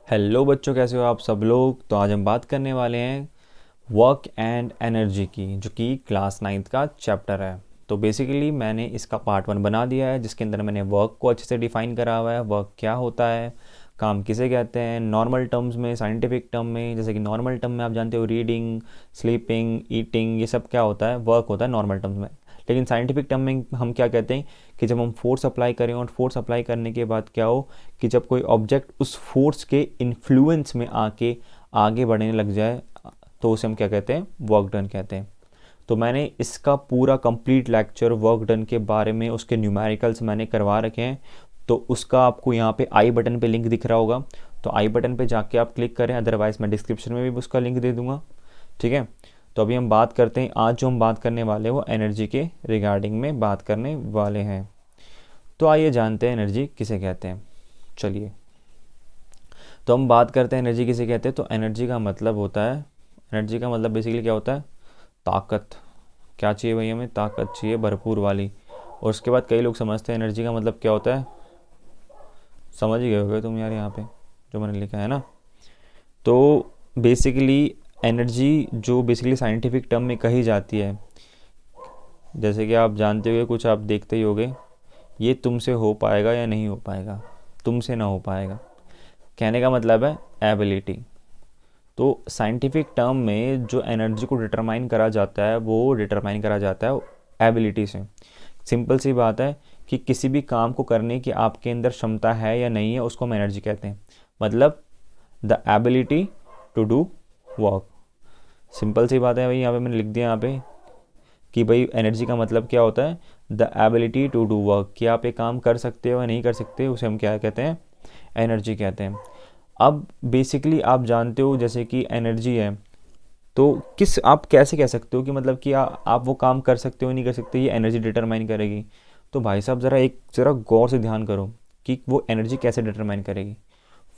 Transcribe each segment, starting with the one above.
Hello बच्चों, कैसे हो आप सब लोग। तो आज हम बात करने वाले हैं वर्क एंड एनर्जी की, जो कि क्लास 9th का चैप्टर है। तो बेसिकली मैंने इसका पार्ट 1 बना दिया है, जिसके अंदर मैंने वर्क को अच्छे से डिफाइन करा हुआ है। वर्क क्या होता है, काम किसे कहते हैं, नॉर्मल टर्म्स में, साइंटिफिक टर्म में। जैसे कि नॉर्मल टर्म में आप जानते हो रीडिंग, स्लीपिंग, ईटिंग, ये सब क्या होता है, वर्क होता है नॉर्मल टर्म्स में। लेकिन साइंटिफिक टर्म में हम क्या कहते हैं कि जब हम फोर्स अप्लाई करें और फोर्स अप्लाई करने के बाद क्या हो कि जब कोई ऑब्जेक्ट उस फोर्स के इन्फ्लुएंस में आके आगे बढ़ने लग जाए, तो उसे हम क्या कहते हैं, वर्क डन कहते हैं। तो मैंने इसका पूरा कंप्लीट लेक्चर वर्क डन के बारे में, उसके न्यूमेरिकल्स मैंने करवा रखे हैं। तो उसका आपको यहाँ पे आई बटन पे लिंक दिख रहा होगा, तो आई बटन पे जाके आप क्लिक करें, अदरवाइज़ मैं डिस्क्रिप्शन में भी उसका लिंक दे दूँगा। ठीक है। तो अभी हम बात करते हैं, आज जो हम बात करने वाले हैं वो एनर्जी के रिगार्डिंग में बात करने वाले हैं। तो आइए जानते हैं एनर्जी किसे कहते हैं। चलिए, तो हम बात करते हैं एनर्जी किसे कहते हैं। तो एनर्जी का मतलब होता है, एनर्जी का मतलब बेसिकली क्या होता है, ताकत। क्या चाहिए भाई, हमें ताकत चाहिए भरपूर वाली। और उसके बाद कई लोग समझते हैं एनर्जी का मतलब क्या होता है, समझ ही गए होगे तुम यार, यहाँ पे जो मैंने लिखा है ना। तो बेसिकली एनर्जी जो बेसिकली साइंटिफिक टर्म में कही जाती है, जैसे कि आप जानते होगे, कुछ आप देखते ही होगे, ये तुमसे हो पाएगा या नहीं हो पाएगा, तुमसे ना हो पाएगा। कहने का मतलब है एबिलिटी। तो साइंटिफिक टर्म में जो एनर्जी को डिटरमाइन करा जाता है वो डिटरमाइन करा जाता है एबिलिटी से। सिंपल सी बात है कि किसी भी काम को करने की आपके अंदर क्षमता है या नहीं है, उसको हम एनर्जी कहते हैं। मतलब the ability to do work. Simple सी बात है भाई, यहाँ पे मैंने लिख दिया यहाँ पे कि भाई एनर्जी का मतलब क्या होता है, the ability to do work. कि आप एक काम कर सकते हो या नहीं कर सकते, उसे हम क्या कहते हैं, एनर्जी कहते हैं। अब बेसिकली आप जानते हो जैसे कि एनर्जी है, तो किस आप कैसे कह सकते हो कि मतलब कि आप वो काम कर सकते हो नहीं कर सकते, ये एनर्जी डिटरमाइन करेगी। तो भाई साहब ज़रा गौर से ध्यान करो कि वो एनर्जी कैसे डिटरमाइन करेगी।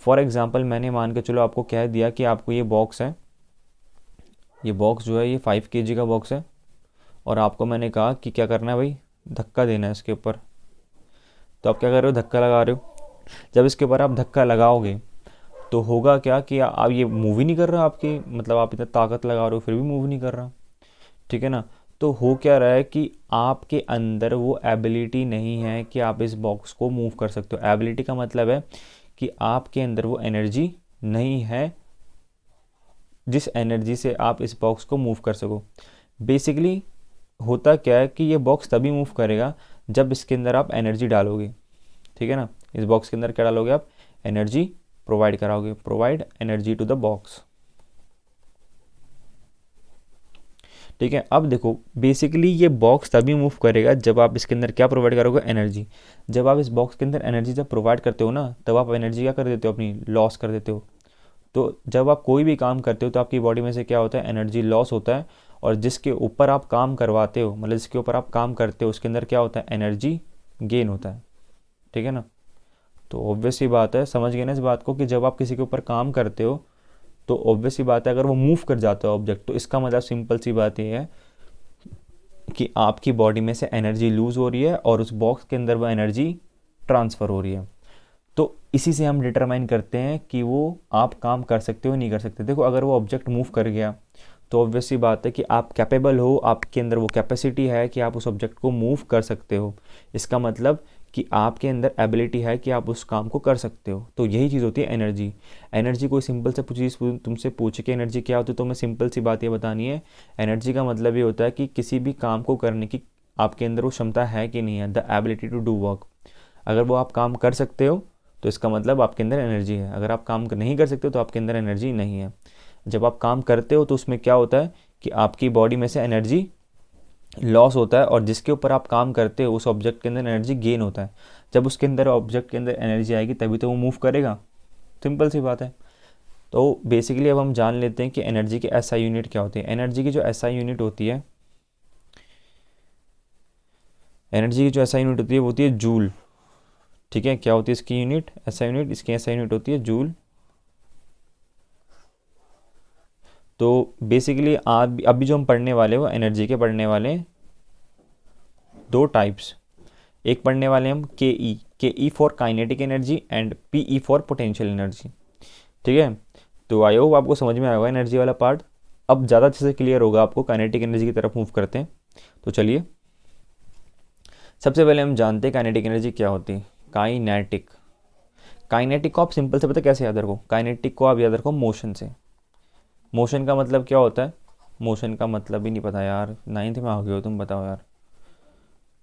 फॉर एग्जांपल मैंने मान के चलो आपको कह दिया कि आपको ये बॉक्स है, ये बॉक्स जो है ये 5 kg का बॉक्स है, और आपको मैंने कहा कि क्या करना है भाई, धक्का देना है इसके ऊपर। तो आप क्या कर रहे हो, धक्का लगा रहे हो। जब इसके ऊपर आप धक्का लगाओगे तो होगा क्या कि आप ये मूव ही नहीं कर रहा, आपकी मतलब आप इतना ताकत लगा रहे हो फिर भी मूव नहीं कर रहा। ठीक है ना। तो हो क्या रहा है कि आपके अंदर वो एबिलिटी नहीं है कि आप इस बॉक्स को मूव कर सकते हो। एबिलिटी का मतलब है कि आपके अंदर वो एनर्जी नहीं है जिस एनर्जी से आप इस बॉक्स को मूव कर सको। बेसिकली होता क्या है कि ये बॉक्स तभी मूव करेगा जब इसके अंदर आप एनर्जी डालोगे। ठीक है ना। इस बॉक्स के अंदर क्या डालोगे आप, एनर्जी प्रोवाइड कराओगे, provide energy to the box. ठीक है। अब देखो बेसिकली ये बॉक्स तभी मूव करेगा जब आप इसके अंदर क्या प्रोवाइड करोगे, एनर्जी। जब आप इस बॉक्स के अंदर एनर्जी जब प्रोवाइड करते हो ना, तब आप एनर्जी क्या कर देते हो, अपनी लॉस कर देते हो। तो जब आप कोई भी काम करते हो तो आपकी बॉडी में से क्या होता है, एनर्जी लॉस होता है। और जिसके ऊपर आप काम करवाते हो, मतलब जिसके ऊपर आप काम करते हो, उसके अंदर क्या होता है, एनर्जी गेन होता है। ठीक है ना। तो ऑब्वियस सी बात है, समझ गए ना इस बात को, कि जब आप किसी के ऊपर काम करते हो तो ऑब्वियस सी बात है अगर वो मूव कर जाता है ऑब्जेक्ट, तो इसका मतलब सिंपल सी बात ये है कि आपकी बॉडी में से एनर्जी लूज़ हो रही है और उस बॉक्स के अंदर वो एनर्जी ट्रांसफ़र हो रही है। तो इसी से हम डिटरमाइन करते हैं कि वो आप काम कर सकते हो नहीं कर सकते। देखो अगर वो ऑब्जेक्ट मूव कर गया तो ऑब्वियस सी बात है कि आप कैपेबल हो, आपके अंदर वो कैपेसिटी है कि आप उस ऑब्जेक्ट को मूव कर सकते हो। इसका मतलब कि आपके अंदर एबिलिटी है कि आप उस काम को कर सकते हो। तो यही चीज़ होती है एनर्जी। एनर्जी कोई सिंपल से चीज़ तुमसे पूछे कि एनर्जी क्या होती है, तो मैं सिंपल सी बात ये बतानी है। एनर्जी का मतलब ये होता है कि किसी भी काम को करने की आपके अंदर वो क्षमता है कि नहीं है, the ability to do work. अगर वो आप काम कर सकते हो तो इसका मतलब आपके अंदर एनर्जी है। अगर आप काम नहीं कर सकते हो तो आपके अंदर एनर्जी नहीं है। जब आप काम करते हो तो उसमें क्या होता है कि आपकी बॉडी में से एनर्जी लॉस होता है, और जिसके ऊपर आप काम करते हो उस ऑब्जेक्ट के अंदर एनर्जी गेन होता है। जब उसके अंदर ऑब्जेक्ट के अंदर एनर्जी आएगी तभी तो वो मूव करेगा। सिंपल सी बात है। तो बेसिकली अब हम जान लेते हैं कि एनर्जी की एसआई यूनिट क्या होती है। एनर्जी की जो एसआई यूनिट होती है, एनर्जी की जो एसआई यूनिट होती है वो होती है जूल। ठीक है। क्या होती है इसकी यूनिट, एसआई यूनिट, इसकी एसआई यूनिट होती है जूल। तो बेसिकली आप अभी जो हम पढ़ने वाले वो एनर्जी के पढ़ने वाले हैं दो टाइप्स। एक पढ़ने वाले हम के E for kinetic energy and P E for potential energy. ठीक है। तो आई होप आपको समझ में आया होगा एनर्जी वाला पार्ट। अब ज़्यादा अच्छे से क्लियर होगा आपको, काइनेटिक एनर्जी की तरफ मूव करते हैं। तो चलिए, सबसे पहले हम जानते हैं काइनेटिक एनर्जी क्या होती है। काइनेटिक, काइनेटिक को आप सिंपल से पता कैसे याद रखो, काइनेटिक को आप याद रखो मोशन से। मोशन का मतलब क्या होता है, मोशन का मतलब ही नहीं पता यार, 9th में आ गए हो तुम, बताओ यार।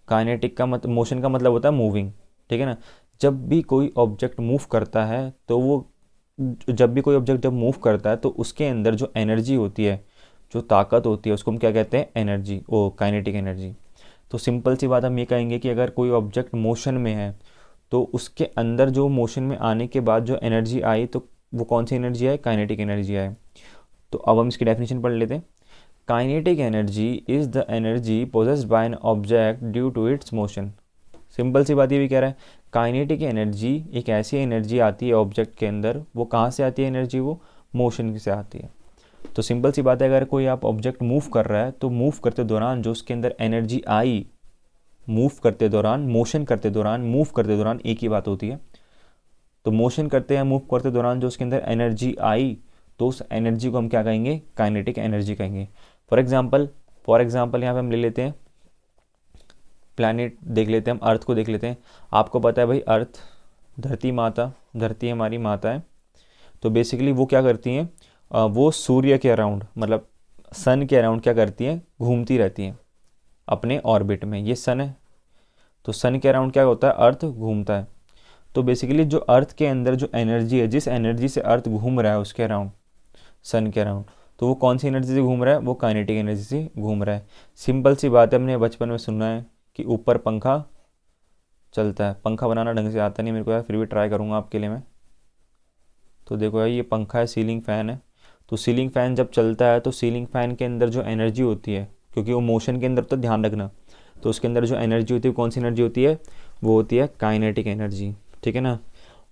काइनेटिक का मतलब, मोशन का मतलब होता है मूविंग, ठीक है ना। जब भी कोई ऑब्जेक्ट मूव करता है तो वो, जब भी कोई ऑब्जेक्ट जब मूव करता है तो उसके अंदर जो एनर्जी होती है, जो ताकत होती है, उसको हम क्या कहते हैं, एनर्जी, ओ काइनेटिक एनर्जी। तो सिंपल सी बात हम ये कहेंगे कि अगर कोई ऑब्जेक्ट मोशन में है तो उसके अंदर जो मोशन में आने के बाद जो एनर्जी आई, तो वो कौन सी एनर्जी है, काइनेटिक एनर्जी है। तो अब हम इसकी डेफिनेशन पढ़ लेते हैं। Kinetic energy is the energy possessed by an object due to its motion. Simple सी बात ये भी कह रहा है, काइनेटिक एनर्जी एक ऐसी एनर्जी आती है ऑब्जेक्ट के अंदर, वो कहाँ से आती है एनर्जी, वो मोशन से आती है। तो सिंपल सी बात है, अगर कोई आप ऑब्जेक्ट मूव कर रहा है तो मूव करते दौरान जो उसके अंदर एनर्जी आई, मूव करते दौरान, मोशन करते दौरान, मूव करते दौरान एक ही बात होती है। तो मोशन करते हैं, मूव करते दौरान जो उसके अंदर एनर्जी आई, तो उस एनर्जी को हम क्या कहेंगे, काइनेटिक एनर्जी कहेंगे। फॉर एग्जाम्पल यहाँ पे हम ले लेते हैं प्लैनेट, देख लेते हैं हम अर्थ को देख लेते हैं। आपको पता है भाई, अर्थ, धरती माता, धरती हमारी माता है। तो बेसिकली वो क्या करती हैं, वो सूर्य के अराउंड, मतलब सन के अराउंड क्या करती हैं, घूमती रहती हैं अपने ऑर्बिट में। ये सन है, तो सन के अराउंड क्या होता है, अर्थ घूमता है। तो बेसिकली जो अर्थ के अंदर जो एनर्जी है, जिस एनर्जी से अर्थ घूम रहा है उसके अराउंड, सन के अराउंड, तो वो कौन सी एनर्जी से घूम रहा है, वो काइनेटिक एनर्जी से घूम रहा है। सिंपल सी बात है, हमने बचपन में सुना है कि ऊपर पंखा चलता है। पंखा बनाना ढंग से आता नहीं मेरे को यार, फिर भी ट्राई करूँगा आपके लिए मैं। तो देखो यार, ये पंखा है, सीलिंग फ़ैन है। तो सीलिंग फ़ैन जब चलता है तो सीलिंग फ़ैन के अंदर जो एनर्जी होती है, क्योंकि वो मोशन के अंदर, तो ध्यान रखना, तो उसके अंदर जो एनर्जी होती है, कौन सी एनर्जी होती है, वो होती है काइनेटिक एनर्जी, ठीक है ना।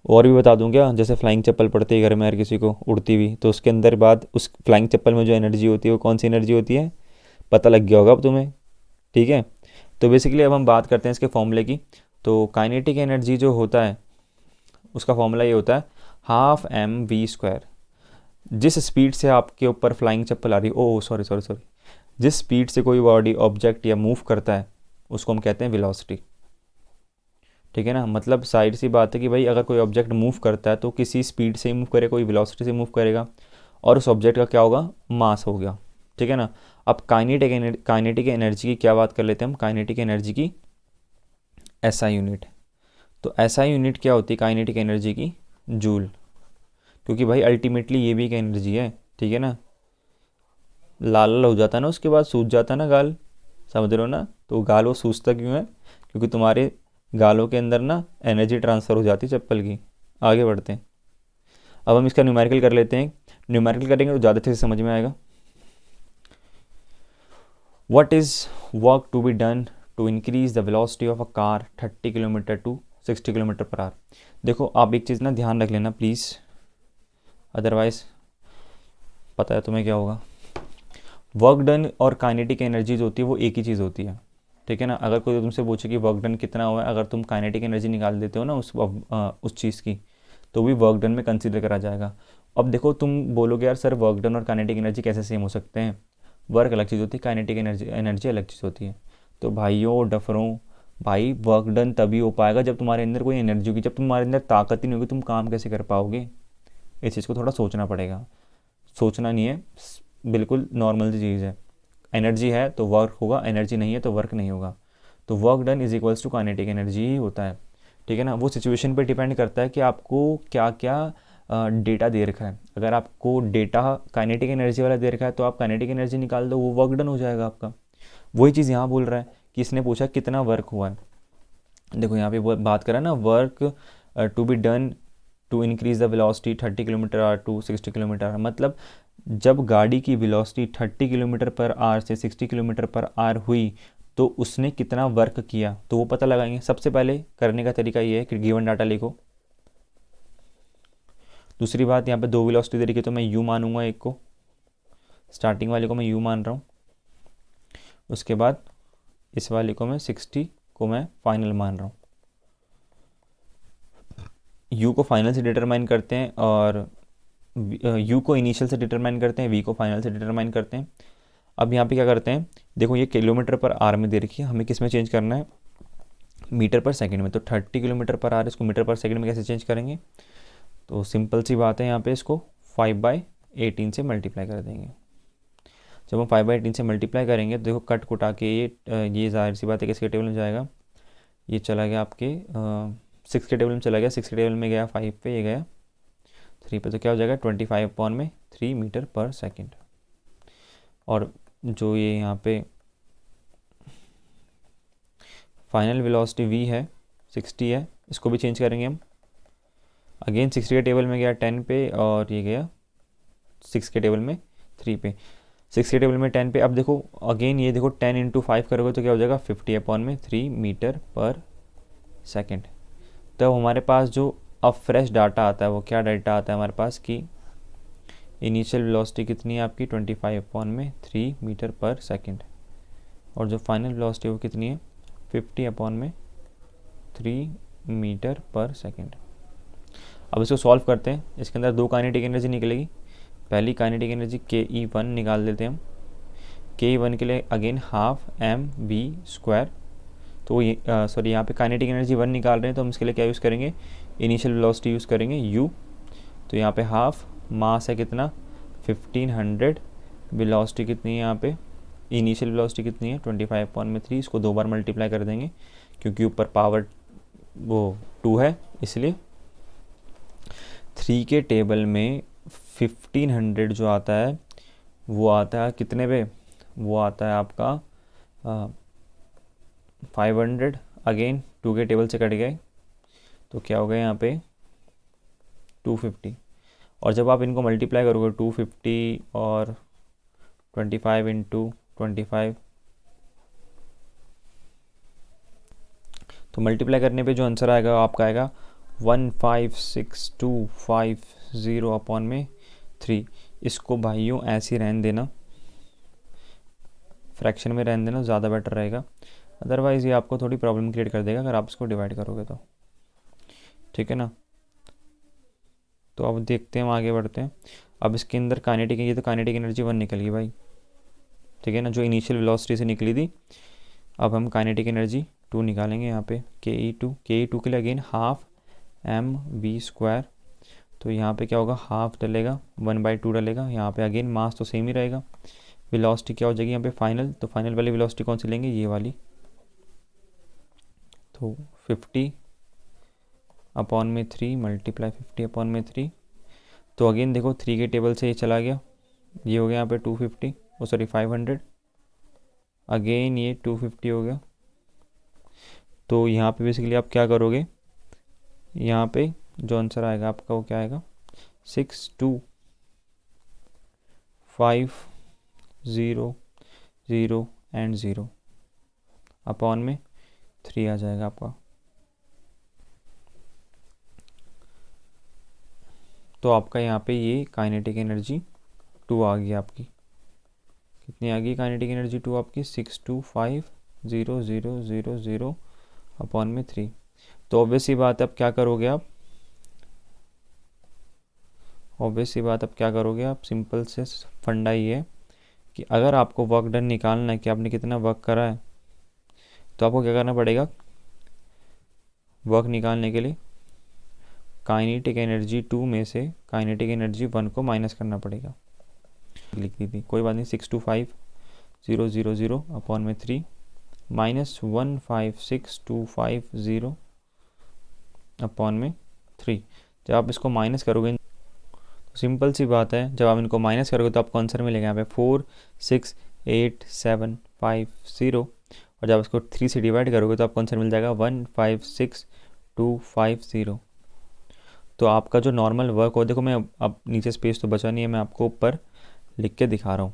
और भी बता दूं क्या, जैसे फ्लाइंग चप्पल पड़ती है घर में हर किसी को, उड़ती हुई, तो उसके अंदर बाद उस फ्लाइंग चप्पल में जो एनर्जी होती है वो कौन सी एनर्जी होती है, पता लग गया होगा अब तुम्हें, ठीक है। तो बेसिकली अब हम बात करते हैं इसके फॉर्मूले की। तो काइनेटिक एनर्जी जो होता है, उसका फॉर्मूला ये होता है, ½ mv²। जिस स्पीड से आपके ऊपर फ्लाइंग चप्पल आ रही, ओ सॉरी सॉरी सॉरी, जिस स्पीड से कोई बॉडी ऑब्जेक्ट या मूव करता है उसको हम कहते हैं वेलोसिटी, ठीक है ना। मतलब साइड सी बात है कि भाई अगर कोई ऑब्जेक्ट मूव करता है तो किसी स्पीड से मूव करे, कोई वेलोसिटी से मूव करेगा, और उस ऑब्जेक्ट का क्या होगा, मास हो गया, ठीक है ना। अब काइनेटिक एनर्जी की क्या बात कर लेते हैं हम, काइनेटिक एनर्जी की एसआई यूनिट। तो एसआई यूनिट क्या होती है काइनेटिक एनर्जी की, जूल। क्योंकि भाई अल्टीमेटली ये भी एक एनर्जी है, ठीक है ना। लाल लाल हो जाता है ना, उसके बाद सूज जाता है ना गाल, समझ रहे हो ना। तो गाल वो सूजता क्यों है, क्योंकि तुम्हारे गालों के अंदर ना एनर्जी ट्रांसफ़र हो जाती है चप्पल की। आगे बढ़ते हैं, अब हम इसका न्यूमेरिकल कर लेते हैं। न्यूमेरिकल करेंगे तो ज़्यादा अच्छे से समझ में आएगा। What is work to be done to increase the velocity of a car 30 kilometer to 60 kilometer per hour. देखो आप एक चीज़ ना ध्यान रख लेना प्लीज़, अदरवाइज़ पता है तुम्हें क्या होगा। वर्क डन और काइनेटिक एनर्जी जो होती है वो एक ही चीज़ होती है, ठीक है ना। अगर कोई तुमसे पूछे कि वर्क डन कितना हुआ है, अगर तुम काइनेटिक एनर्जी निकाल देते हो ना उस चीज़ की, तो भी वर्क डन में कंसीडर करा जाएगा। अब देखो तुम बोलोगे यार सर वर्क डन और काइनेटिक एनर्जी कैसे सेम हो सकते हैं, वर्क अलग चीज़ होती है, काइनेटिक एनर्जी एनर्जी अलग चीज़ होती है। तो भाइयों डफरों, भाई वर्क डन तभी हो पाएगा जब तुम्हारे अंदर कोई एनर्जी होगी। जब तुम्हारे अंदर ताकत ही नहीं होगी तुम काम कैसे कर पाओगे। इस चीज़ को थोड़ा सोचना पड़ेगा, सोचना नहीं है, बिल्कुल नॉर्मल सी चीज़ है। एनर्जी है तो वर्क होगा, एनर्जी नहीं है तो वर्क नहीं होगा। तो work done is equals to kinetic energy ही होता है, ठीक है ना। वो सिचुएशन पे डिपेंड करता है कि आपको क्या क्या डेटा दे रखा है। अगर आपको डेटा काइनेटिक एनर्जी वाला दे रखा है तो आप काइनेटिक एनर्जी निकाल दो, वो वर्क डन हो जाएगा आपका। वही चीज़ यहाँ बोल रहा है कि इसने पूछा कितना वर्क हुआ है। देखो यहाँ पे बात करा ना, work to be done to increase the velocity 30 kilometer r to 60 kilometer r. मतलब जब गाड़ी की वेलोसिटी 30 किलोमीटर पर आर से 60 किलोमीटर पर आर हुई तो उसने कितना वर्क किया, तो वो पता लगाएंगे। सबसे पहले करने का तरीका ये है कि गिवन डाटा लिखो। दूसरी बात, यहाँ पे दो वेलोसिटी दे रखी है तो मैं यू मानूंगा, एक को स्टार्टिंग वाले को मैं यू मान रहा हूँ, उसके बाद इस वाले को मैं 60 को मैं फाइनल मान रहा हूँ। यू को फाइनल से डिटरमाइन करते हैं और यू को इनिशियल से डिटरमाइन करते हैं, वी को फाइनल से डिटरमाइन करते हैं। अब यहाँ पे क्या करते हैं, देखो ये किलोमीटर पर आर में दे रखी है, हमें किस में चेंज करना है, मीटर पर सेकंड में। तो 30 किलोमीटर पर आर, इसको मीटर पर सेकंड में कैसे चेंज करेंगे, तो सिंपल सी बात है, यहाँ पे इसको 5/18 से मल्टीप्लाई कर देंगे। जब हम 5/18 से मल्टीप्लाई करेंगे तो देखो कट कुटा के ये जाहिर सी बात है किसके टेबल में जाएगा, ये चला गया आपके 6 के टेबल में चला गया, 6 के टेबल में गया 5 पे, ये गया 3 पे, तो क्या हो जाएगा 25/3 मीटर पर सेकेंड। और जो ये यहाँ पे फाइनल वेलोसिटी v है 60 है, इसको भी चेंज करेंगे हम। अगेन 60 के टेबल में गया 10 पे और ये गया 6 के टेबल में 3 पे, 6 के टेबल में 10 पे। अब देखो अगेन ये देखो 10 × 5 करोगे तो क्या हो जाएगा 50/3 मीटर पर सेकेंड। तो हमारे पास जो अब फ्रेश डाटा आता है वो क्या डाटा आता है हमारे पास कि इनिशियल वेलोसिटी कितनी है आपकी 25/3 मीटर पर सेकेंड, और जो फाइनल वेलोसिटी वो कितनी है 50/3 मीटर पर सेकेंड। अब इसको सॉल्व करते हैं, इसके अंदर 2 काइनेटिक एनर्जी निकलेगी। पहली काइनेटिक एनर्जी ke1 निकाल देते हैं हम। ke1 के लिए अगेन हाफ mv², तो ये सॉरी यहाँ पे काइनेटिक एनर्जी 1 निकाल रहे हैं तो हम इसके लिए क्या यूज़ करेंगे, इनिशियल वेलोसिटी यूज़ करेंगे u। तो यहाँ पे हाफ मास है कितना 1500, वेलोसिटी कितनी है यहाँ पे, इनिशियल वेलोसिटी कितनी है 25/3, इसको 2 बार मल्टीप्लाई कर देंगे क्योंकि ऊपर पावर वो 2 है इसलिए। 3 के टेबल में 1500 जो आता है वो आता है कितने पे, वो आता है आपका 500। अगेन 2 के टेबल से कट गए तो क्या हो गया यहाँ पे 250, और जब आप इनको मल्टीप्लाई करोगे 250 और 25 × 25, तो मल्टीप्लाई करने पे जो आंसर आएगा आपका आएगा 156,250/3। इसको भाइयों ऐसे रहने देना, फ्रैक्शन में रहने देना, ज़्यादा बेटर रहेगा, अदरवाइज़ ये आपको थोड़ी प्रॉब्लम क्रिएट कर देगा अगर आप इसको डिवाइड करोगे तो, ठीक है ना। तो अब देखते हैं, हम आगे बढ़ते हैं। अब इसके अंदर काइनेटिक, ये तो काइनेटिक एनर्जी 1 निकल गई भाई, ठीक है ना, जो इनिशियल वेलोसिटी से निकली थी। अब हम काइनेटिक एनर्जी 2 निकालेंगे यहाँ पे, ke2 के लिए अगेन हाफ mv², तो यहाँ पे क्या होगा हाफ डलेगा 1/2 डलेगा, यहाँ पे अगेन मास तो सेम ही रहेगा। वेलोसिटी क्या हो जाएगी यहाँ पे फाइनल, तो फाइनल वाली वेलोसिटी कौन सी लेंगे, ये वाली, तो 50/3 मल्टीप्लाई 50/3। तो अगेन देखो 3 के टेबल से ये चला गया, ये हो गया यहाँ पे 250, ओ सॉरी 500, अगेन ये 250 हो गया। तो यहाँ पे बेसिकली आप क्या करोगे, यहाँ पे जो आंसर आएगा आपका वो क्या आएगा 62500/3 आ जाएगा आपका। तो आपका यहाँ पे ये काइनेटिक एनर्जी 2 आ गई आपकी, कितनी आ गई काइनेटिक एनर्जी 2 आपकी 625,000/3। तो ऑब्वियस सी बात है, अब क्या करोगे आप, सिंपल से फंडा ये है कि अगर आपको वर्क डन निकालना है कि आपने कितना वर्क करा है, तो आपको क्या करना पड़ेगा, वर्क निकालने के लिए काइनेटिक एनर्जी 2 में से काइनेटिक एनर्जी 1 को माइनस करना पड़ेगा। लिख दी थी, कोई बात नहीं, 625,000/3 माइनस 156,250/3। जब आप इसको माइनस करोगे, तो सिंपल सी बात है, जब आप इनको माइनस करोगे तो आपको आंसर मिलेगा यहाँ पे 468,750, और जब इसको 3 से डिवाइड करोगे तो आपको आंसर मिल जाएगा 156,250। तो आपका जो नॉर्मल वर्क हो, देखो मैं अब नीचे स्पेस तो बचा नहीं है, मैं आपको ऊपर लिख के दिखा रहा हूँ।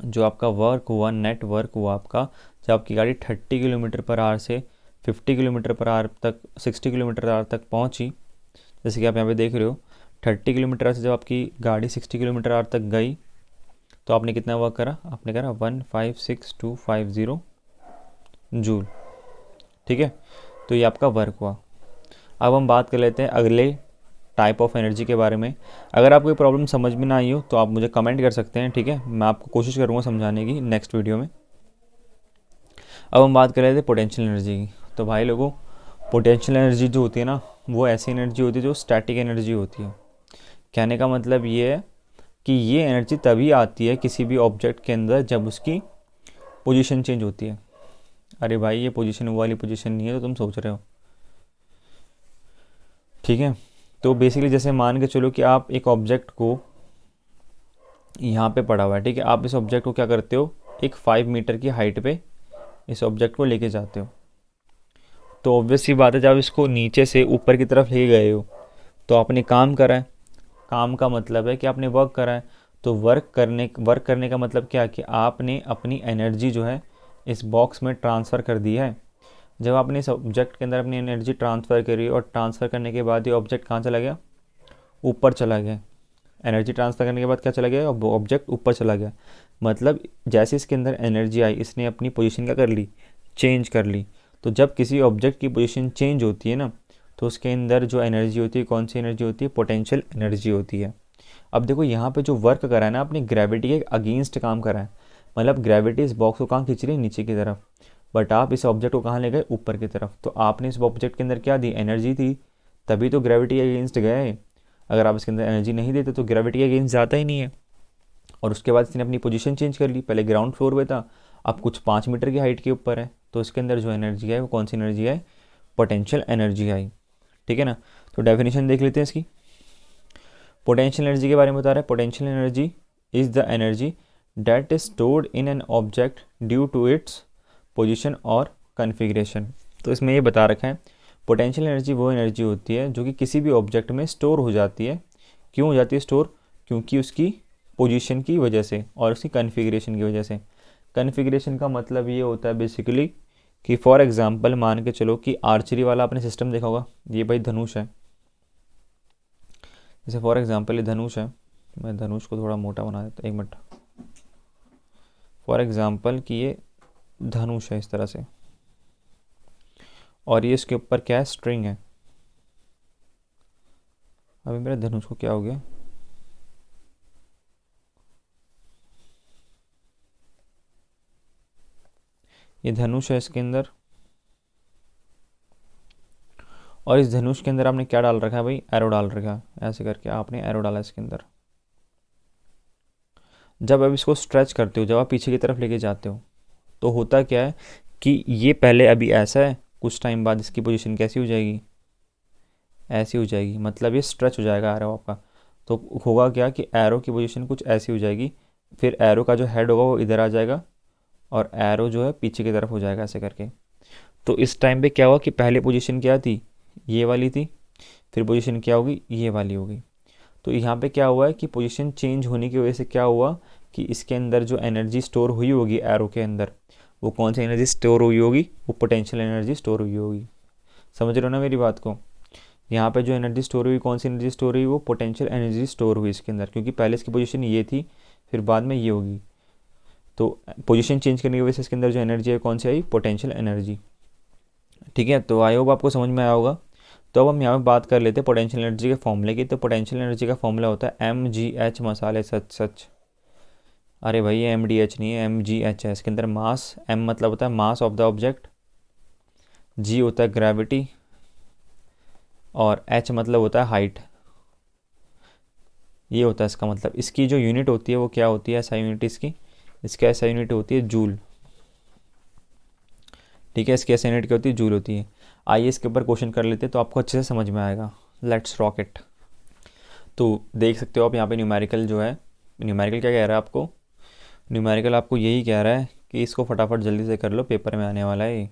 जो आपका वर्क हुआ, नेट वर्क हुआ आपका, जब आपकी गाड़ी 30 किलोमीटर पर आवर से 50 किलोमीटर पर आवर तक, 60 किलोमीटर आवर तक पहुँची, जैसे कि आप यहाँ पे देख रहे हो 30 किलोमीटर से जब आपकी गाड़ी 60 किलोमीटर आवर तक गई तो आपने कितना वर्क करा, आपने करा 156,250 जूल, ठीक है। तो ये आपका वर्क हुआ। अब हम बात कर लेते हैं अगले टाइप ऑफ एनर्जी के बारे में। अगर आपको कोई प्रॉब्लम समझ में ना आई हो तो आप मुझे कमेंट कर सकते हैं, ठीक है, मैं आपको कोशिश करूँगा समझाने की नेक्स्ट वीडियो में। अब हम बात कर रहे थे पोटेंशियल एनर्जी की। तो भाई लोगों, पोटेंशियल एनर्जी जो होती है ना, वो ऐसी एनर्जी होती है जो स्टैटिक एनर्जी होती है। कहने का मतलब ये है कि ये एनर्जी तभी आती है किसी भी ऑब्जेक्ट के अंदर जब उसकी पोजीशन चेंज होती है। अरे भाई, ये पोजीशन वो वाली पोजीशन नहीं है तो तुम सोच रहे हो, ठीक है। तो बेसिकली जैसे मान के चलो कि आप एक ऑब्जेक्ट को यहाँ पे पड़ा हुआ है, ठीक है, आप इस ऑब्जेक्ट को क्या करते हो, एक 5 मीटर की हाइट पे इस ऑब्जेक्ट को लेके जाते हो। तो ऑब्वियस सी बात है, जब इसको नीचे से ऊपर की तरफ ले गए हो तो आपने काम करा है। काम का मतलब है कि आपने वर्क करा है। तो वर्क करने का मतलब क्या है कि आपने अपनी एनर्जी जो है इस बॉक्स में ट्रांसफ़र कर दी है। जब आपने इस ऑब्जेक्ट के अंदर अपनी एनर्जी ट्रांसफ़र करी और ट्रांसफ़र करने के बाद ये ऑब्जेक्ट कहाँ चला गया, ऊपर चला गया। एनर्जी ट्रांसफ़र करने के बाद क्या चला गया, ऑब्जेक्ट ऊपर चला गया। मतलब जैसे इसके अंदर एनर्जी आई, इसने अपनी पोजीशन क्या कर ली, चेंज कर ली। तो जब किसी ऑब्जेक्ट की पोजीशन चेंज होती है ना, तो उसके अंदर जो एनर्जी होती है, कौन सी एनर्जी होती है, पोटेंशियल एनर्जी होती है। अब देखो यहाँ पे जो वर्क करा है ना, आपने ग्रेविटी के अगेंस्ट काम करा है। मतलब ग्रेविटी इस बॉक्स को कहाँ खींच रही है, नीचे की तरफ, बट आप इस ऑब्जेक्ट को कहाँ ले गए, ऊपर की तरफ। तो आपने इस ऑब्जेक्ट के अंदर क्या दी, एनर्जी थी, तभी तो ग्रेविटी के अगेंस्ट गए। अगर आप इसके अंदर एनर्जी नहीं देते तो ग्रेविटी के अगेंस्ट जाता ही नहीं है। और उसके बाद इसने अपनी पोजीशन चेंज कर ली, पहले ग्राउंड फ्लोर पे था, अब कुछ 5 मीटर की हाइट के ऊपर है। तो इसके अंदर जो एनर्जी है वो कौन सी एनर्जी है, पोटेंशियल एनर्जी आई, ठीक है ना। तो डेफिनेशन देख लेते हैं इसकी। पोटेंशियल एनर्जी के बारे में बता रहा है, potential energy is the energy that is stored in an object due to its position और कन्फिग्रेशन। तो इसमें ये बता रखा है, पोटेंशियल एनर्जी वो एनर्जी होती है जो कि किसी भी ऑब्जेक्ट में स्टोर हो जाती है। क्यों हो जाती है स्टोर, क्योंकि उसकी पोजीशन की वजह से और उसकी कन्फिग्रेशन की वजह से। कन्फिग्रेशन का मतलब ये होता है बेसिकली कि फॉर एग्जांपल मान के चलो कि आर्चरी वाला आपने सिस्टम देखा होगा। ये भाई धनुष है, जैसे फॉर एग्जांपल ये धनुष है। मैं धनुष को थोड़ा मोटा बना देता, एक मिनट। फॉर एग्जांपल कि ये धनुष है इस तरह से, और ये इसके ऊपर क्या है, स्ट्रिंग है। अभी मेरे धनुष को क्या हो गया, ये धनुष है इसके अंदर, और इस धनुष के अंदर आपने क्या डाल रखा है भाई, एरो डाल रखा है। ऐसे करके आपने एरो डाला इसके अंदर। जब आप इसको स्ट्रेच करते हो, जब आप पीछे की तरफ लेके जाते हो, तो होता क्या है कि ये पहले अभी ऐसा है, कुछ टाइम बाद इसकी पोजीशन कैसी हो जाएगी, ऐसी हो जाएगी। मतलब ये स्ट्रेच हो जाएगा एरो आपका। तो होगा क्या कि एरो की पोजीशन कुछ ऐसी हो जाएगी, फिर एरो का जो हेड होगा वो इधर आ जाएगा और एरो जो है पीछे की तरफ हो जाएगा, ऐसे करके। तो इस टाइम पे क्या हुआ कि पहले पोजीशन क्या थी, ये वाली थी, फिर पोजीशन क्या होगी, ये वाली होगी। तो यहाँ पे क्या हुआ है कि पोजीशन चेंज होने की वजह से क्या हुआ कि इसके अंदर जो एनर्जी स्टोर हुई होगी एरो के अंदर, वो कौन सी एनर्जी स्टोर हुई होगी, वो पोटेंशियल एनर्जी स्टोर हुई होगी। समझ रहे हो ना मेरी बात को। यहाँ पे जो एनर्जी स्टोर हुई, कौन सी एनर्जी स्टोर हुई, वो पोटेंशियल एनर्जी स्टोर हुई इसके अंदर, क्योंकि पहले इसकी पोजीशन ये थी, फिर बाद में ये होगी। तो पोजीशन चेंज करने की वजह से इसके अंदर जो एनर्जी है कौन सी आई, पोटेंशियल एनर्जी, ठीक है। तो आई होप आपको समझ में आया होगा। तो अब हम यहाँ पे बात कर लेते हैं पोटेंशियल एनर्जी के फॉर्मूले की। तो पोटेंशियल एनर्जी का फॉर्मूला होता है mgh मसाले सच सच। अरे भाई ये mdh नहीं है, mgh है। इसके अंदर मास, m मतलब होता है mass of the object, g होता है ग्रेविटी, और h मतलब होता है हाइट। ये होता है इसका मतलब। इसकी जो यूनिट होती है वो क्या होती है, SI यूनिट इसकी SI यूनिट होती है जूल, ठीक है। इसकी SI यूनिट क्या होती है, जूल होती है। आइए इसके ऊपर क्वेश्चन कर लेते हैं तो आपको अच्छे से समझ में आएगा। Let's rock it. तो देख सकते हो आप यहाँ पे न्यूमेरिकल जो है, न्यूमेरिकल क्या कह रहा है आपको, न्यूमेरिकल आपको यही कह रहा है कि इसको फटाफट जल्दी से कर लो, पेपर में आने वाला है,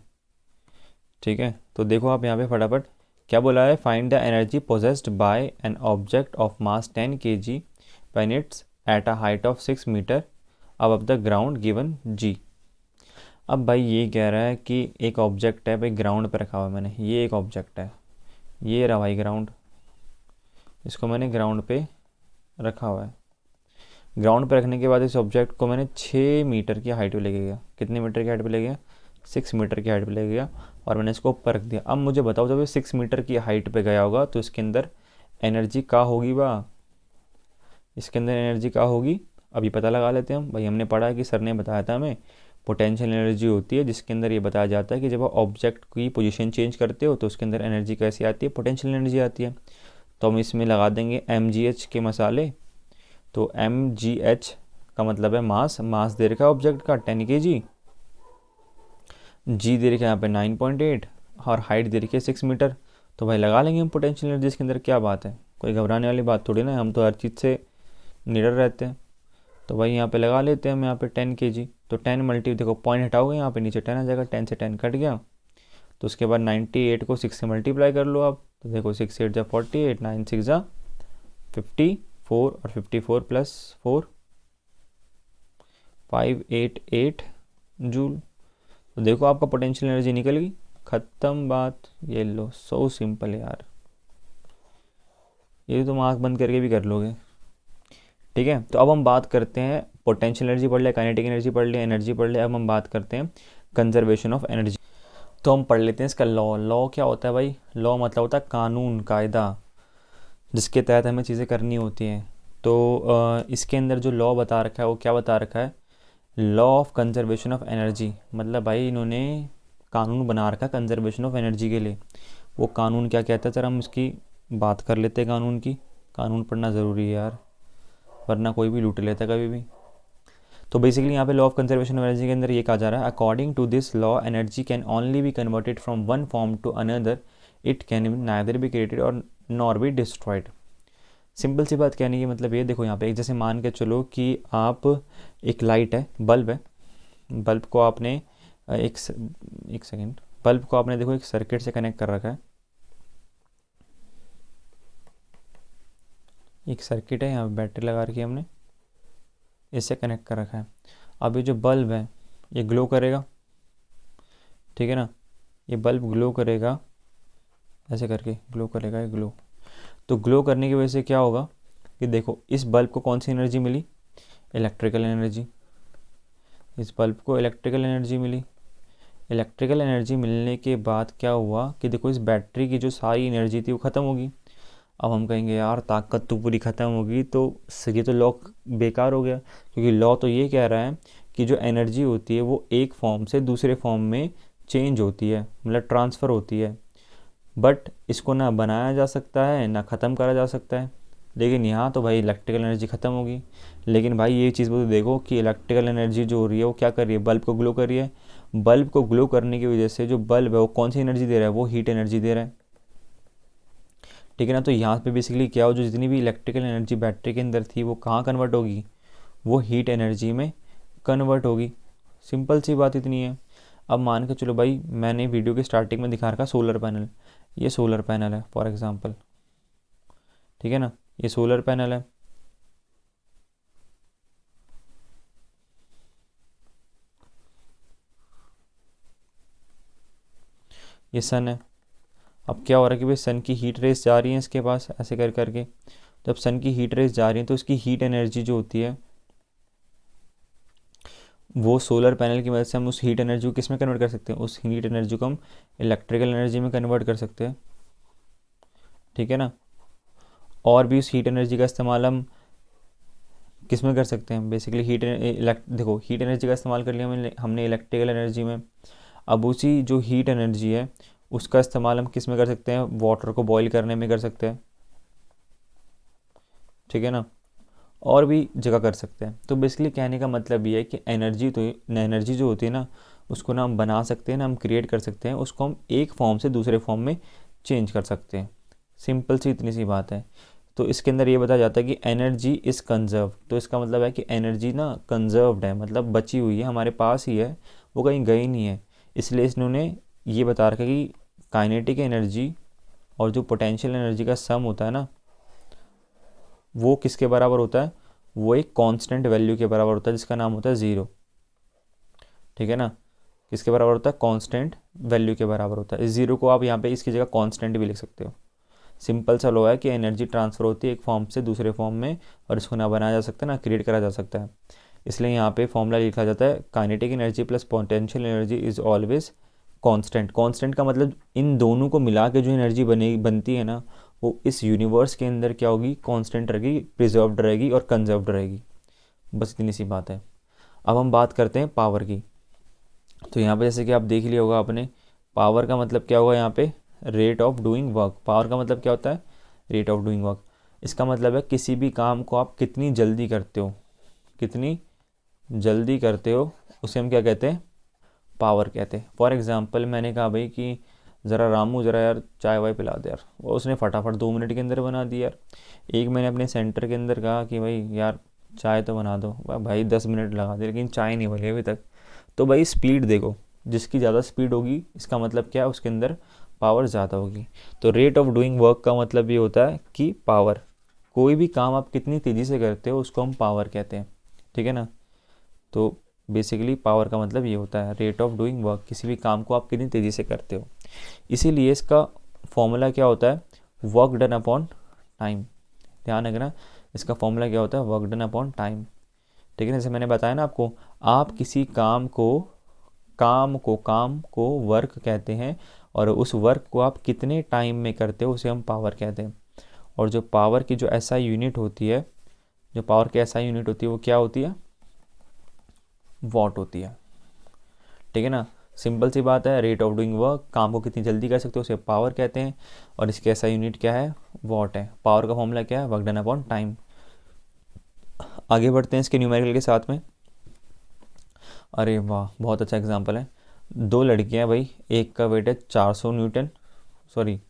ठीक है। तो देखो आप यहाँ पे फटाफट क्या बोला है, find the energy possessed by an object of mass 10 kg when it's at a height of 6 metre above the ground given g. अब भाई ये कह रहा है कि एक ऑब्जेक्ट है भाई, ग्राउंड पे रखा हुआ है मैंने, ये एक ऑब्जेक्ट है, ये रहा भाई ग्राउंड, इसको मैंने ग्राउंड पे रखा हुआ है। ग्राउंड पे रखने के बाद इस ऑब्जेक्ट को मैंने 6 मीटर की हाइट पे ले गया। कितने मीटर की हाइट पे ले गया, 6 मीटर की हाइट पे ले गया, और मैंने इसको ऊपर रख दिया। अब मुझे बताओ जब ये 6 मीटर की हाइट पे गया होगा तो इसके अंदर एनर्जी का होगी बा, इसके अंदर एनर्जी का होगी। अब ये पता लगा लेते हैं हम भाई, हमने पढ़ा है कि सर ने बताया था हमें पोटेंशियल एनर्जी होती है, जिसके अंदर ये बताया जाता है कि जब आप ऑब्जेक्ट की पोजीशन चेंज करते हो तो उसके अंदर एनर्जी कैसी आती है, पोटेंशियल एनर्जी आती है। तो हम इसमें लगा देंगे mgh के मसाले। तो mgh का मतलब है मास, मास दे रखा है ऑब्जेक्ट का 10 kg, जी दे रखा है यहाँ पे 9.8 और हाइट दे रखी है 6 मीटर। तो भाई लगा लेंगे हम पोटेंशियल एनर्जी इसके अंदर, क्या बात है, कोई घबराने वाली बात थोड़ी ना है, हम तो हर चीज़ से निडर रहते हैं। तो भाई यहाँ पे लगा लेते हैं हम यहाँ पे 10 kg। तो 10 मल्टी, देखो पॉइंट हटाओगे यहाँ पे नीचे 10 आ जाएगा, 10 से 10 कट गया। तो उसके बाद 98 को 6 से मल्टीप्लाई कर लो आप। तो देखो 6 8 जा 48, 9 6 जा 54 और 54 प्लस 4 588 जूल। तो देखो आपका पोटेंशियल एनर्जी निकल गई, ख़त्म बात। ये लो, सो सिंपल यार, ये तुम आँख बंद करके भी कर लोगे। ठीक है, तो अब हम बात करते हैं, पोटेंशियल एनर्जी पढ़ लिया, काइनेटिक एनर्जी पढ़ लिया, एनर्जी पढ़ लिया। अब हम बात करते हैं कंजर्वेशन ऑफ एनर्जी। तो हम पढ़ लेते हैं इसका लॉ। लॉ क्या होता है भाई, लॉ मतलब होता है कानून, कायदा, जिसके तहत हमें चीज़ें करनी होती हैं। तो इसके अंदर जो लॉ बता रखा है वो क्या बता रखा है, law of conservation of energy. मतलब भाई इन्होंने कानून बना रखा है कंजर्वेशन ऑफ एनर्जी के लिए। वो कानून क्या कहता है, सर हम इसकी बात कर लेते हैं कानून की। कानून पढ़ना ज़रूरी है यार, वरना कोई भी लूट लेता है कभी भी। तो बेसिकली यहाँ पे law of conservation of energy के अंदर ये कहा जा रहा है, according to this law energy can only be converted from one form to another, it can neither be created or nor be destroyed. Simple सी बात कहने की मतलब ये, देखो यहाँ पे एक जैसे मान के चलो कि आप, एक लाइट है, बल्ब है, बल्ब को आपने एक सेकेंड, बल्ब को आपने देखो एक सर्किट से कनेक्ट कर रखा है। एक सर्किट है, यहाँ बैटरी लगा रखी है हमने, इससे कनेक्ट कर रखा है। अब ये जो बल्ब है ये ग्लो करेगा, ठीक है ना, ये बल्ब ग्लो करेगा, ऐसे करके ग्लो करेगा ये ग्लो। तो ग्लो करने की वजह से क्या होगा कि देखो इस बल्ब को कौन सी एनर्जी मिली, इलेक्ट्रिकल एनर्जी। इस बल्ब को इलेक्ट्रिकल एनर्जी मिली। इलेक्ट्रिकल एनर्जी मिलने के बाद क्या हुआ कि देखो इस बैटरी की जो सारी एनर्जी थी वो ख़त्म होगी। अब हम कहेंगे यार ताकत तो पूरी ख़त्म होगी, तो ये तो लॉ बेकार हो गया, क्योंकि लॉ तो ये कह रहा है कि जो एनर्जी होती है वो एक फॉर्म से दूसरे फॉर्म में चेंज होती है, मतलब ट्रांसफ़र होती है। बट इसको ना बनाया जा सकता है ना ख़त्म करा जा सकता है। लेकिन यहाँ तो भाई इलेक्ट्रिकल एनर्जी ख़त्म होगी। लेकिन भाई ये चीज़ तो देखो कि इलेक्ट्रिकल एनर्जी जो हो रही है वो क्या कर रही है, बल्ब को ग्लो कर रही है। बल्ब को ग्लो करने की वजह से जो बल्ब है वो कौन सी एनर्जी दे रहा है, वो हीट एनर्जी दे रहा है, ठीक है ना। तो यहाँ पे बेसिकली क्या हो, जो जितनी भी इलेक्ट्रिकल एनर्जी बैटरी के अंदर थी वो कहाँ कन्वर्ट होगी, वो हीट एनर्जी में कन्वर्ट होगी। सिंपल सी बात इतनी है। अब मान के चलो भाई, मैंने वीडियो के स्टार्टिंग में दिखा रखा सोलर पैनल, ये सोलर पैनल है फॉर एग्ज़ाम्पल, ठीक है ना, ये सोलर पैनल है। ये सन है। अब क्या हो रहा है कि भाई सन की हीट रेस जा रही है इसके पास, ऐसे कर करके। जब सन की हीट रेस जा रही है तो इसकी हीट एनर्जी जो होती है वो सोलर पैनल की मदद से हम उस हीट एनर्जी को किस में कन्वर्ट कर सकते हैं, उस हीट एनर्जी को हम इलेक्ट्रिकल एनर्जी में कन्वर्ट कर सकते हैं, ठीक है ना। और भी उस हीट एनर्जी का इस्तेमाल हम किस में कर सकते हैं, बेसिकली देखो हीट एनर्जी का इस्तेमाल कर लिया हमने इलेक्ट्रिकल एनर्जी में। अब उसी जो हीट एनर्जी है उसका इस्तेमाल हम किस में कर सकते हैं, वाटर को बॉईल करने में कर सकते हैं, ठीक है ना, और भी जगह कर सकते हैं। तो बेसिकली कहने का मतलब ये है कि एनर्जी जो होती है ना, उसको ना हम बना सकते हैं ना, हम क्रिएट कर सकते हैं, उसको हम एक फॉर्म से दूसरे फॉर्म में चेंज कर सकते हैं। सिंपल सी इतनी सी बात है। तो इसके अंदर ये बताया जाता है कि एनर्जी इज़ कंजर्व। तो इसका मतलब है कि एनर्जी ना कंजर्व्ड है, मतलब बची हुई है, हमारे पास ही है, वो कहीं गई नहीं है। इसलिए इन्होंने ये बता रखा कि काइनेटिक एनर्जी और जो पोटेंशियल एनर्जी का सम होता है ना, वो किसके बराबर होता है, वो एक कांस्टेंट वैल्यू के बराबर होता है जिसका नाम होता है ज़ीरो, ठीक है ना। किसके बराबर होता है, कांस्टेंट वैल्यू के बराबर होता है। इस ज़ीरो को आप यहाँ पे इसकी जगह कांस्टेंट भी लिख सकते हो। सिंपल सा लॉ है कि एनर्जी ट्रांसफ़र होती है एक फॉर्म से दूसरे फॉर्म में, और इसको ना बनाया जा सकता ना क्रिएट करा जा सकता है। इसलिए यहाँ पे फॉर्मूला लिखा जाता है, kinetic energy plus potential energy is always constant. Constant का मतलब इन दोनों को मिला के जो एनर्जी बनती है ना, वो इस यूनिवर्स के अंदर क्या होगी, कांस्टेंट रहेगी, प्रिजर्व्ड रहेगी और कंजर्व्ड रहेगी। बस इतनी सी बात है। अब हम बात करते हैं पावर की। तो यहाँ पे जैसे कि आप देख लिया होगा आपने, पावर का मतलब क्या होगा यहाँ पे, rate of doing work. Power का मतलब क्या होता है, रेट ऑफ डूइंग वर्क। इसका मतलब है किसी भी काम को आप कितनी जल्दी करते हो, कितनी जल्दी करते हो, उसे हम क्या कहते हैं, पावर कहते हैं। फॉर एग्जांपल मैंने कहा भाई कि ज़रा रामू ज़रा यार चाय वाय पिला दे यार, वो उसने फटाफट 2 मिनट के अंदर बना दी यार। एक मैंने अपने सेंटर के अंदर कहा कि भाई यार चाय तो बना दो, भाई 10 मिनट लगा दे लेकिन चाय नहीं बनी अभी तक। तो भाई स्पीड देखो, जिसकी ज़्यादा स्पीड होगी इसका मतलब क्या है, उसके अंदर पावर ज़्यादा होगी। तो रेट ऑफ डूइंग वर्क का मतलब ये होता है कि पावर, कोई भी काम आप कितनी तेज़ी से करते हो उसको हम पावर कहते हैं, ठीक है ना। तो बेसिकली पावर का मतलब ये होता है रेट ऑफ डूइंग वर्क, किसी भी काम को आप कितनी तेज़ी से करते हो। इसीलिए इसका फॉर्मूला क्या होता है, वर्क डन अपॉन टाइम। ध्यान रखना, इसका फॉर्मूला क्या होता है, वर्क डन अपॉन टाइम, ठीक है ना। जैसे मैंने बताया ना आपको, आप किसी काम को वर्क कहते हैं, और उस वर्क को आप कितने टाइम में करते हो उसे हम पावर कहते हैं। और जो पावर की जो एसआई यूनिट होती है, जो पावर की एसआई यूनिट होती है वो क्या होती है, वॉट होती है, ठीक है ना। सिंपल सी बात है, रेट ऑफ डूइंग वर्क, काम को कितनी जल्दी कर सकते हो उसे पावर कहते हैं, और इसकी एसआई यूनिट क्या है, वॉट है। पावर का फॉर्मूला क्या है, वर्क डन अपॉन टाइम। आगे बढ़ते हैं इसके न्यूमेरिकल के साथ में। अरे वाह, बहुत अच्छा एग्जांपल है। दो लड़कियां भाई, एक का वेट है 400 न्यूटन, सॉरी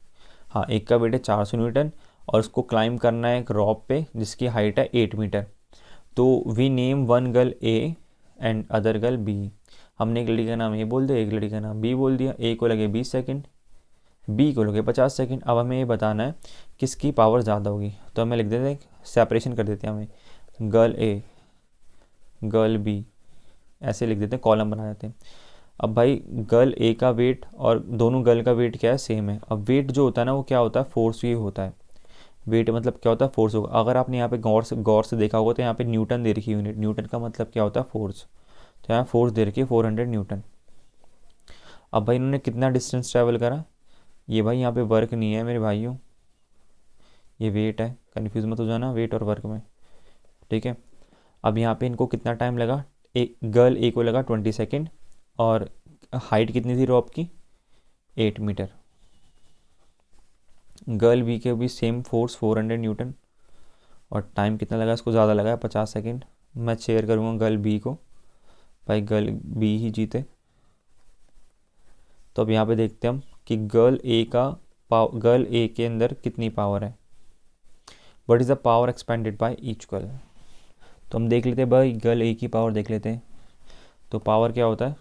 हाँ, एक का वेट है 400 न्यूटन, और उसको क्लाइंब करना है एक रॉप पे जिसकी हाइट है 8 मीटर। तो we name one girl A and other girl B. हमने एक लड़की का नाम ए बोल दिया, एक लड़की का नाम बी बोल दिया। ए को लगे 20 सेकंड, बी को लगे 50 सेकंड। अब हमें ये बताना है किसकी पावर ज़्यादा होगी। तो हमें लिख देते हैं, सेपरेशन कर देते हैं हमें, गर्ल ए गर्ल बी, ऐसे लिख देते हैं, कॉलम बना देते हैं। अब भाई गर्ल ए का वेट और दोनों गर्ल का वेट क्या है, सेम है। अब वेट जो होता है ना वो क्या होता है, फोर्स ही होता है। वेट मतलब क्या होता है, फोर्स होगा। अगर आपने यहाँ पे गौर से देखा होगा तो यहाँ पे न्यूटन दे रखी है यूनिट, न्यूटन का मतलब क्या होता है, फोर्स। तो यहाँ फोर्स दे रखी है 400 न्यूटन। अब भाई इन्होंने कितना डिस्टेंस ट्रैवल करा, ये भाई यहाँ पे वर्क नहीं है मेरे भाइयों, ये वेट है, कन्फ्यूज मत हो जाना वेट और वर्क में, ठीक है। अब यहाँ पे इनको कितना टाइम लगा, एक गर्ल ए को लगा 20 सेकेंड, और हाइट कितनी थी रॉप की, 8 मीटर। गर्ल बी के भी सेम फोर्स 400 न्यूटन, और टाइम कितना लगा, इसको ज़्यादा लगा है 50 सेकेंड। मैं शेयर करूँगा गर्ल बी को, भाई गर्ल बी ही जीते। तो अब यहाँ पे देखते हैं हम कि गर्ल ए के अंदर कितनी पावर है, what is the power expanded by each girl. तो हम देख लेते हैं भाई, गर्ल ए की पावर देख लेते हैं। तो पावर क्या होता है,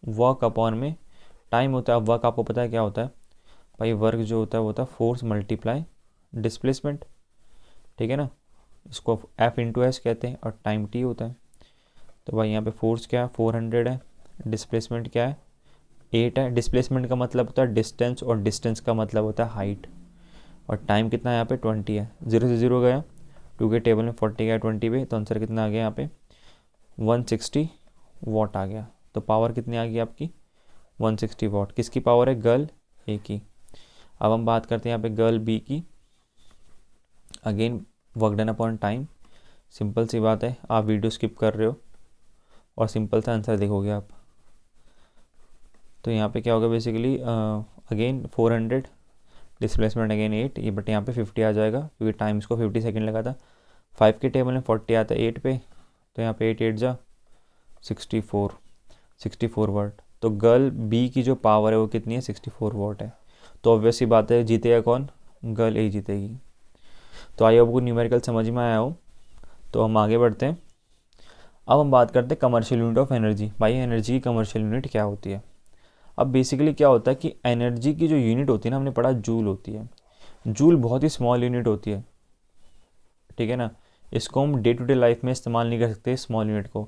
वर्क अपॉन में टाइम होता है। अब वर्क आपको पता है क्या होता है भाई, वर्क जो होता है वो होता है फोर्स मल्टीप्लाई डिस्प्लेसमेंट, ठीक है ना। इसको एफ इंटू एस कहते हैं, और टाइम टी होता है। तो भाई यहाँ पे फोर्स क्या है, 400 है, डिस्प्लेसमेंट क्या है, 8 है। डिस्प्लेसमेंट का मतलब होता है डिस्टेंस, और डिस्टेंस का मतलब होता है हाइट, और टाइम कितना है यहाँ पे 20 है। 0 से 0 गया, 2 के टेबल में 40 गया 20 पे, तो आंसर कितना आ गया यहाँ पे 160 वॉट आ गया। तो पावर कितनी आ गई आपकी 160 वॉट। किसकी पावर है, गर्ल ए की। अब हम बात करते हैं यहाँ पे गर्ल बी की। Again work done upon time, simple सी बात है, आप वीडियो स्किप कर रहे हो और सिंपल सा आंसर देखोगे आप। तो यहाँ पे क्या होगा बेसिकली, अगेन 400, डिस्प्लेसमेंट अगेन 8, ये बट यहाँ पे 50 आ जाएगा क्योंकि टाइम इसको 50 सेकेंड लगा था। 5 के टेबल में 40 आता है 8 पे, तो यहाँ पे 8 8 जा 64 वाट। तो गर्ल बी की जो पावर है वो कितनी है, 64 वाट है। तो ऑब्वियस सी बात है, जीतेगा कौन, गर्ल ए जीतेगी। तो आई आपको न्यूमेरिकल समझ में आया हो। तो हम आगे बढ़ते हैं। अब हम बात करते हैं कमर्शियल यूनिट ऑफ एनर्जी। भाई एनर्जी की कमर्शियल यूनिट क्या होती है। अब बेसिकली क्या होता है कि एनर्जी की जो यूनिट होती है ना, हमने पढ़ा जूल होती है। जूल बहुत ही स्मॉल यूनिट होती है, ठीक है ना। इसको हम डे टू डे लाइफ में इस्तेमाल नहीं कर सकते स्मॉल यूनिट को।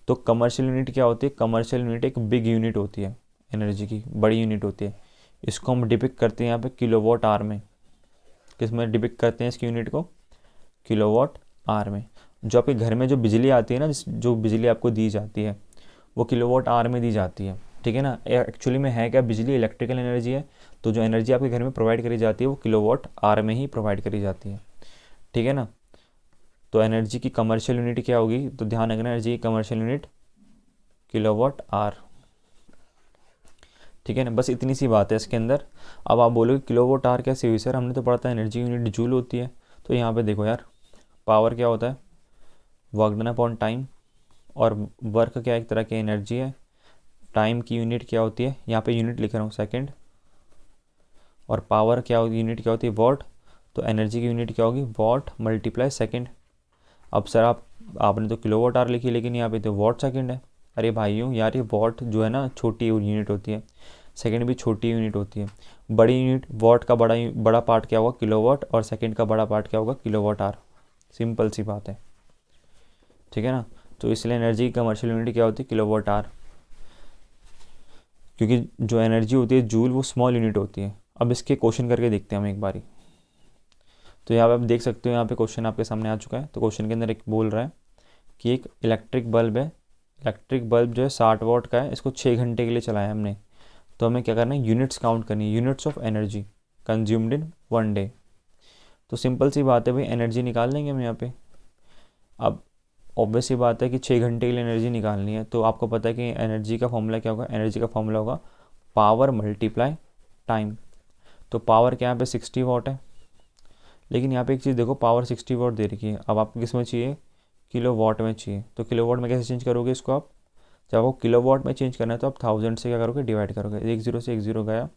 तो कमर्शियल यूनिट क्या होती है, कमर्शियल यूनिट एक बिग यूनिट होती है, एनर्जी की बड़ी यूनिट होती है। इसको हम डिपिक्ट करते हैं यहाँ पे किलोवाट आवर में। किस में डिपिक्ट करते हैं इसकी यूनिट को, किलोवाट आवर में। जो आपके घर में जो बिजली आती है ना, जो बिजली आपको दी जाती है वो किलोवाट आवर में दी जाती है, ठीक है ना। एक्चुअली में है क्या, बिजली इलेक्ट्रिकल एनर्जी है, तो जो एनर्जी आपके घर में प्रोवाइड करी जाती है वो किलोवाट आवर में ही प्रोवाइड करी जाती है, ठीक है ना। तो एनर्जी की कमर्शियल यूनिट क्या होगी, तो ध्यान रखना एनर्जी की कमर्शियल यूनिट किलोवाट आवर, ठीक है ना। बस इतनी सी बात है इसके अंदर। अब आप बोलोगे किलोवाट आवर कैसे हुई सर, हमने तो पढ़ा था एनर्जी यूनिट जूल होती है। तो यहाँ पे देखो यार, पावर क्या होता है, वर्क डन अपॉन टाइम, और वर्क क्या एक तरह की एनर्जी है। टाइम की यूनिट क्या होती है, यहाँ पे यूनिट लिख रहा हूँ सेकंड, और पावर क्या होती है, यूनिट क्या होती है वॉट, तो एनर्जी की यूनिट क्या होगी वॉट मल्टीप्लाई सेकंड। अब सर आपने तो किलोवाट आवर लिखी, लेकिन यहाँ पे तो वॉट सेकंड है। अरे भाइयों यार, ये वॉट जो है ना छोटी यूनिट होती है, सेकंड भी छोटी यूनिट होती है। बड़ी यूनिट वॉट का बड़ा पार्ट क्या होगा किलोवाट, और सेकंड का बड़ा पार्ट क्या होगा किलोवाट आवर। सिंपल सी बात है, ठीक है ना। तो इसलिए एनर्जी की कमर्शियल यूनिट क्या होती है किलोवाट आवर, क्योंकि जो एनर्जी होती है जूल वो स्मॉल यूनिट होती है। अब इसके क्वेश्चन करके देखते हैं हम एक बारी। तो यहाँ पे आप देख सकते हो, यहाँ पे क्वेश्चन आपके सामने आ चुका है। तो क्वेश्चन के अंदर एक बोल रहा है कि एक इलेक्ट्रिक बल्ब है, इलेक्ट्रिक बल्ब जो है 60 वाट का है, इसको 6 घंटे के लिए चलाया हमने। तो हमें क्या करना है, यूनिट्स काउंट करनी है, units of energy consumed in 1 day. तो सिंपल सी बात है भाई, एनर्जी निकाल लेंगे हम यहाँ पे। अब ऑब्वियस सी बात है कि 6 घंटे के लिए एनर्जी निकालनी है, तो आपको पता है कि एनर्जी का फॉर्मूला क्या होगा, एनर्जी का फॉर्मूला होगा पावर मल्टीप्लाई टाइम। तो पावर क्या यहाँ पे 60 वाट है, लेकिन यहाँ पे एक चीज़ देखो, पावर 60 वाट दे रखी है। अब आपको किस में चाहिए, किलो वाट में चाहिए। तो किलो वाट में कैसे चेंज करोगे इसको आप, जब आपको किलो वाट में चेंज करना है तो आप 1000 से क्या करोगे डिवाइड करोगे, एक जीरो से एक जीरो गया,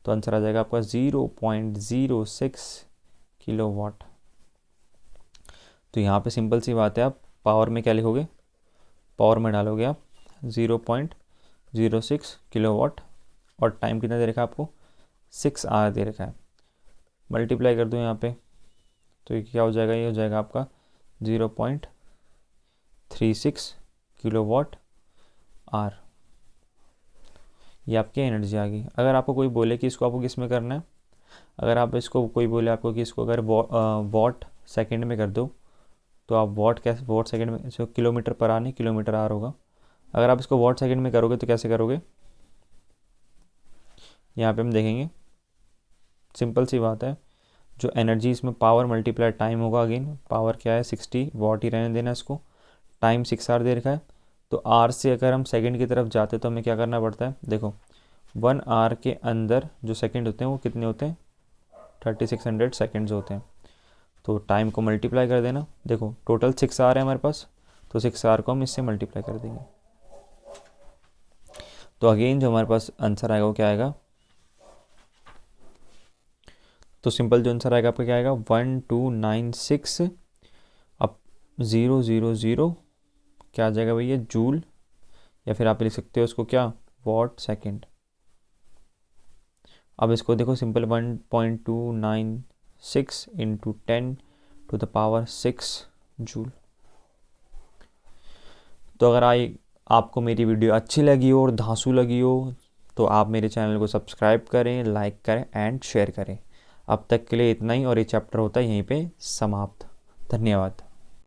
तो आंसर आ जाएगा आपका 0.06 किलो वाट। तो यहाँ पे सिंपल सी बात है, आप पावर में क्या लिखोगे, पावर में डालोगे आप 0.06 किलो वाट, और टाइम कितना दे रखा है आपको 6 आवर दे रखा है। मल्टीप्लाई कर दो यहाँ पे, तो ये क्या हो जाएगा, ये हो जाएगा आपका 0.36 किलो वाट आर। ये आपकी एनर्जी आ गई। अगर आपको कोई बोले कि इसको आपको किस में करना है, अगर आप इसको कोई बोले आपको कि इसको अगर वॉट सेकंड में कर दो, तो आप वॉट कैसे, वॉट सेकंड में, इसको किलोमीटर पर आर नहीं किलोमीटर आर होगा। अगर आप इसको वॉट सेकंड में करोगे तो कैसे करोगे, यहाँ पे हम देखेंगे। सिंपल सी बात है, जो एनर्जी इसमें पावर मल्टीप्लाई टाइम होगा, अगेन पावर क्या है 60 वॉट ही रहने देना इसको, टाइम 6 आवर दे रखा है। तो आर से अगर हम सेकंड की तरफ जाते तो हमें क्या करना पड़ता है, देखो 1 आवर के अंदर जो सेकंड होते हैं वो कितने होते हैं 3600 सेकंड्स होते हैं। तो टाइम को मल्टीप्लाई कर देना, देखो टोटल 6 आवर है हमारे पास, तो 6 आवर को हम इससे मल्टीप्लाई कर देंगे। तो अगेन जो हमारे पास आंसर आएगा वो क्या आएगा, तो सिंपल जो आंसर आएगा आपका क्या आएगा 1296, अब 000 क्या आ जाएगा भैया जूल, या फिर आप लिख सकते हो उसको क्या वॉट सेकंड। अब इसको देखो सिंपल 1.296 इंटू 10⁻⁶ जूल। तो अगर आपको मेरी वीडियो अच्छी लगी हो और धांसू लगी हो तो आप मेरे चैनल को सब्सक्राइब करें, लाइक करें एंड शेयर करें। अब तक के लिए इतना ही, और ये चैप्टर होता है यहीं पे समाप्त। धन्यवाद।